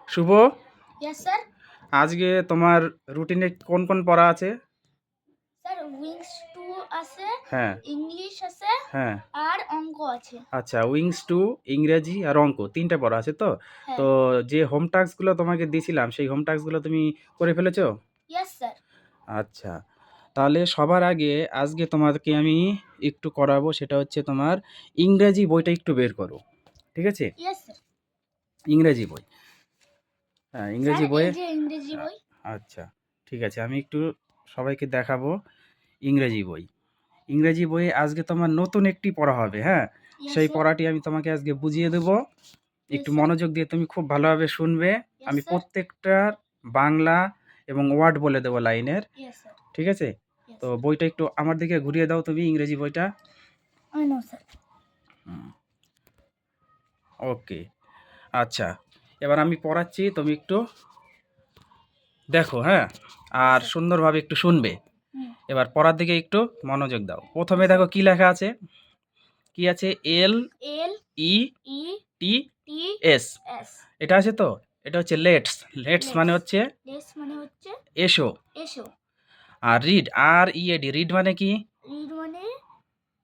শুভ, Yes, sir. আজকে তোমার রুটিনে কোন কোন পড়া আছে? স্যার উইংস 2 আছে, হ্যাঁ ইংলিশ আছে হ্যাঁ। আর অঙ্ক আছে। আচ্ছা, উইংস টু, ইংরেজি আর অঙ্ক তিনটে পড়া আছে তো? হ্যাঁ। তো যে হোম টাস্কগুলো তোমাকে দিয়েছিলাম সেই হোম টাস্কগুলো তুমি করে ফেলেছো? Yes sir. আচ্ছা, তাহলে সবার আগে আজকে তোমাকে আমি একটু করাবো, সেটা হচ্ছে তোমার ইংরেজি বইটা একটু বের করো, ঠিক আছে? Yes sir. ইংরেজি বই, হ্যাঁ স্যার ইংরেজি এই বইয়ে। যে ইংরেজি বই। আচ্ছা, ঠিক আছে, আমি একটু সবাইকে দেখাবো ইংরেজি বই। ইংরেজি বইয়ে আজকে তোমার নতুন একটি পড়া হবে, হ্যাঁ? ইয়েস সেই স্যার। পড়াটি আমি তোমাকে আজকে বুঝিয়ে দেবো। ইয়েস একটু স্যার। মনোযোগ দিয়ে তুমি খুব ভালোভাবে শুনবে। ইয়েস আমি স্যার। প্রত্যেকটার বাংলা এবং ওয়ার্ড বলে দেবো লাইনের, ইয়েস স্যার। ঠিক আছে? ইয়েস। তো বইটা একটু আমার দিকে ঘুরিয়ে দাও তুমি, ইংরেজি বইটা। I know sir. ওকে, আচ্ছা, এবার আমি পড়াচ্ছি, তুমি একটু দেখো, হ্যাঁ? আর স্যার। সুন্দরভাবে একটু শুনবে। হুম। এবার পড়ার দিকে একটু মনোযোগ দাও। প্রথমে দেখো কি লেখা আছে, কি আছে? এল এল ই ই টি টি এস, এস। এটা আছে তো? এটা হচ্ছে লেটস। লেটস মানে হচ্ছে লেটস মানে হচ্ছে এসো। এসো। আর read, R E A D, read মানে কি? রিড মানে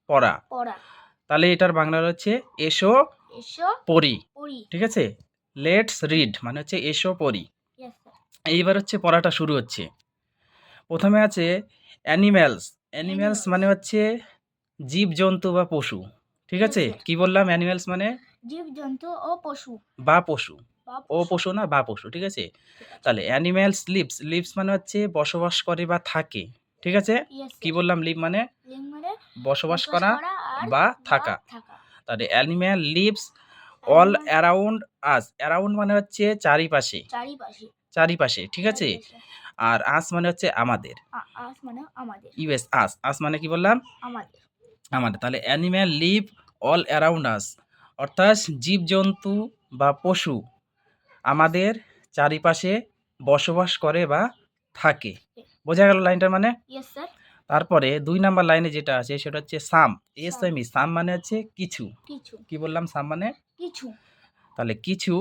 পড়া। পড়া। তাহলে এটার বাংলা হচ্ছে এসো এসো পড়ি, পড়ি। ঠিক আছে? লেটস রিড মানে হচ্ছে এসো পড়ি। Yes sir. এইবার হচ্ছে পড়াটা শুরু হচ্ছে। প্রথমে আছে অ্যানিম্যালস। অ্যানিম্যালস মানে হচ্ছে জীবজন্তু বা পশু, ঠিক Yes, আছে? sir. কি বললাম? অ্যানিম্যালস মানে জীবজন্তু ও পশু বা পশু, বা ও পশু। পশু না বা পশু, ঠিক আছে? ঠিক আছে। তাহলে অ্যানিম্যালস লিভস, লিভস মানে হচ্ছে বসবাস করে বা থাকে, ঠিক আছে? ইয়েস কি স্যার। বললাম? লিভ মানে লিঙ্ক মানে বসবাস বসবাস করা করা আর বা বা থাকা। থাকা। তাহলে animal lives all animal around us. Around মানে হচ্ছে চারিপাশে, চারিপাশে। চারিপাশে, ঠিক আছে? চারিপাশে। আর আস মানে হচ্ছে আমাদের। আস মানে আমাদের। ইউএস আস, আস মানে কি বললাম? আমাদের। আমাদের। তাহলে animal live all around us, অর্থাৎ জীবজন্তু বা পশু আমাদের চারিপাশে বসবাস করে বা থাকে। বোঝা গেল লাইনটার মানে? Yes sir. তারপরে ২ নাম্বার লাইনে যেটা আছে সেটা হচ্ছে সাম। সাম। এসএমই, সাম মানে হচ্ছে কিছু। কিছু। কি বললাম? সাম মানে কিছু। তাহলে কিছু।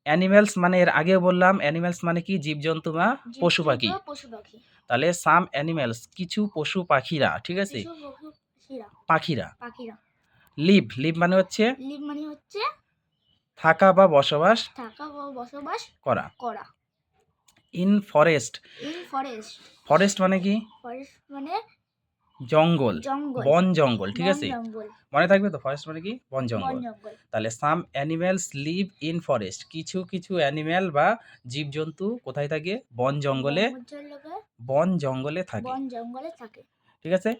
অ্যানিম্যালস মানে এর আগেও বললাম, অ্যানিম্যালস মানে কি? জীবজন্তু বা পশু জীবজন্তু পাখি। ও পশু পাখি। তাহলে সাম অ্যানিম্যালস কিছু পশু পাখিরা, ঠিক আছে? কিছু পশু পাখিরা। পাখিরা। পাখিরা। লিভ, লিভ মানে হচ্ছে লিভ মানে হচ্ছে থাকা বা বসবাস থাকা ও বসবাস করা। করা। In forest, in forest. Forest মানে কি? ফরেস্ট মানে জঙ্গল, জঙ্গল। বন জঙ্গল, ঠিক বন আছে? জঙ্গল। মনে থাকবে তো, ফরেস্ট মানে কি? বন বন জঙ্গল। জঙ্গল। তাহলে সাম অ্যানিম্যালস লিভ ইন ফরেস্ট, কিছু কিছু অ্যানিম্যাল বা জীবজন্তু কোথায় থাকে? বন জঙ্গলে, বন জঙ্গলে থাকে, বন জঙ্গলে থাকে। ঠিক আছে?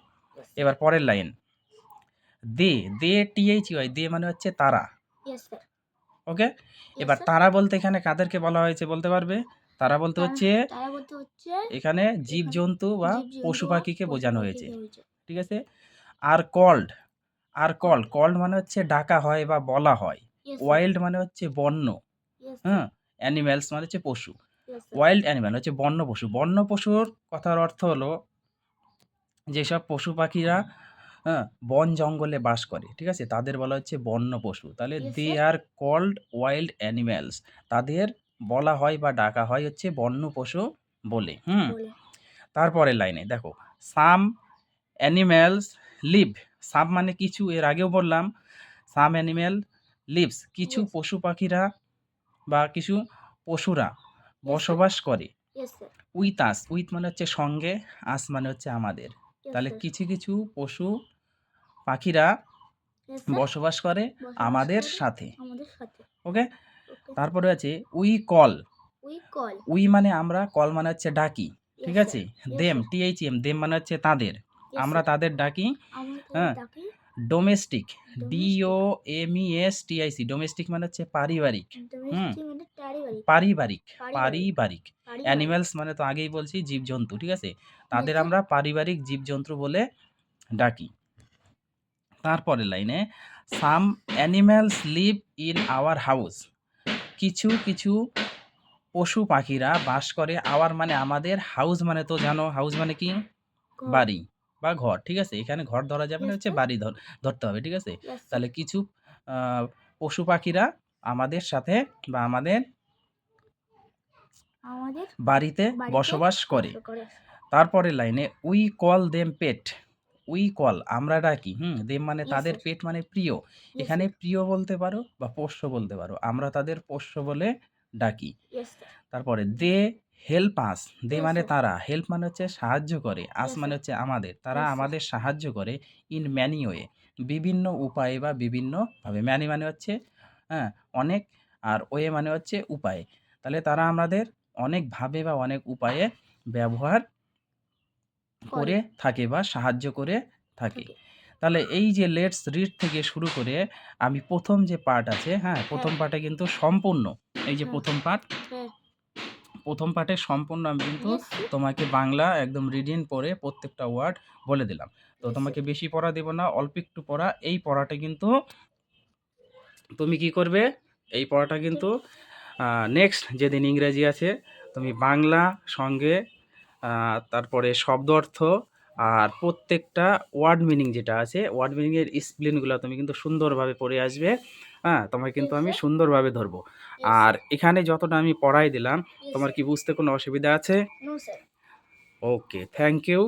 এবার পরের লাইন, দে, দে THY, দে মানে হচ্ছে তারা, ইয়েস স্যার। ওকে? এবার স্যার। তারা বলতে এখানে কাদেরকে বলা হয়েছে বলতে পারবে? তারা বলতে হচ্ছে তারা বলতে হচ্ছে এখানে জীবজন্তু বা পশু পাখিকে বোঝানো হয়েছে, হয়েছে। ঠিক আছে? Are called, are called, called মানে হচ্ছে ডাকা হয় বা বলা হয়। ওয়াইল্ড মানে হচ্ছে বন্য, হ্যাঁ? অ্যানিম্যালস মানে হচ্ছে পশু। ওয়াইল্ড অ্যানিম্যাল হচ্ছে বন্য পশু। বন্য পশুর কথার অর্থ হলো যেসব পশু পাখিরা, হ্যাঁ, বন জঙ্গলে বাস করে, ঠিক আছে? তাদের বলা হচ্ছে বন্য পশু। তাহলে Yes, they sir. Are called wild animals, তাদের বলা হয় বা ডাকা হয় হচ্ছে বন্য পশু বলে। তারপরের লাইনে দেখো, সাম অ্যানিম্যালস লিভ, সাম মানে কিছু, এর আগেও বললাম সাম অ্যানিম্যাল লিভস, কিছু Yes. পশু পাখিরা বা কিছু পশুরা sir. বসবাস করে Yes, sir. With us, with মানে হচ্ছে সঙ্গে, আস মানে হচ্ছে আমাদের। Yes, তাহলে sir. কিছু কিছু পশু পাখিরা Yes, sir. বসবাস করে আমাদের সাথে, আমাদের সাথে। ওকে? Okay. তারপরে আছে we call. We call. We মানে আমরা, কল মানে হচ্ছে ডাকি, ঠিক Yes, আছে? sir. Yes, them sir. THM, them মানে হচ্ছে তাদের, Yes, আমরা sir. তাদের ডাকি, আমরা তাদের হ্যাঁ? ডাকি ডোমেস্টিক, Domestic. DOMESTIC, ডোমেস্টিক মানে হচ্ছে পারিবারিক, হুম? Domestic মানে পারিবারিক। পারিবারিক, পারিবারিক। পারিবারিক। পারিবারিক। অ্যানিম্যালস মানে তো আগেই বলছি জীবজন্তু, ঠিক আছে? তাদের sir. আমরা পারিবারিক জীবজন্তু বলে ডাকি। তারপরের লাইনে, some animals live in our house, কিছু কিছু পশু পাখিরা বাস করে, আওয়ার মানে আমাদের, হাউস মানে তো জানো, হাউস মানে কি? ঘর। বাড়ি বা ঘর, ঠিক আছে? এখানে ঘর ধরা যাবে না, Yes, হচ্ছে sir. বাড়ি ধরতে হবে, ঠিক আছে? Yes, sir. তাহলে কিছু পশু পাখিরা আমাদের সাথে বা আমাদের আমাদের বাড়িতে বাড়িতে বসবাস করে। বাস করে। তারপরের লাইনে we call them pet. We call আমরা ডাকি, দেম মানে Yes, তাদের, sir. পেট মানে প্রিয়। Yes, এখানে sir. প্রিয় বলতে পারো বা পোষ্য বলতে পারো। আমরা তাদের পোষ্য বলে ডাকি। Yes, sir. তারপরে they help us. They Yes, মানে sir. তারা, হেল্প মানে হচ্ছে সাহায্য করে, আস Yes, মানে sir. হচ্ছে আমাদের। তারা Yes, sir. আমাদের সাহায্য করে ইন ম্যানি ওয়ে, বিভিন্ন উপায়ে বা বিভিন্নভাবে। ম্যানি মানে হচ্ছে অনেক, আর ওয়ে মানে হচ্ছে উপায়। তাহলে তারা আমাদের অনেকভাবে বা অনেক উপায়ে ব্যবহার করে থাকে বা সাহায্য করে থাকে। থাকে। তাহলে এই যে লেটস রিড থেকে শুরু করে আমি প্রথম যে পার্ট আছে, প্রথম পার্টে কিন্তু সম্পূর্ণ, এই যে হ্যাঁ। প্রথম পার্ট, হ্যাঁ। প্রথম পার্টে সম্পূর্ণ আমি কিন্তু Yes, sir. তোমাকে বাংলা একদম রিডিং পড়ে প্রত্যেকটা ওয়ার্ড বলে দিলাম। তো Yes, তোমাকে sir. বেশি পড়া দেব না, অল্প একটু পড়া। এই পড়াটা কিন্তু তুমি কি করবে? এই পড়াটা কিন্তু নেক্সট যেদিন ইংরেজি আছে তুমি বাংলা সঙ্গে তারপরে শব্দ অর্থ আর প্রত্যেকটা ওয়ার্ড মিনিং যেটা আছে, ওয়ার্ড মিনিংয়ের স্পেলিংগুলো তুমি কিন্তু সুন্দরভাবে পড়ে আসবে। তোমায় কিন্তু Yes, আমি sir. সুন্দরভাবে ধরবো। Yes, আর sir. এখানে যতটা আমি পড়াই দিলাম, Yes, তোমার sir. কি বুঝতে কোনো অসুবিধা আছে? No, sir. Okay, thank you.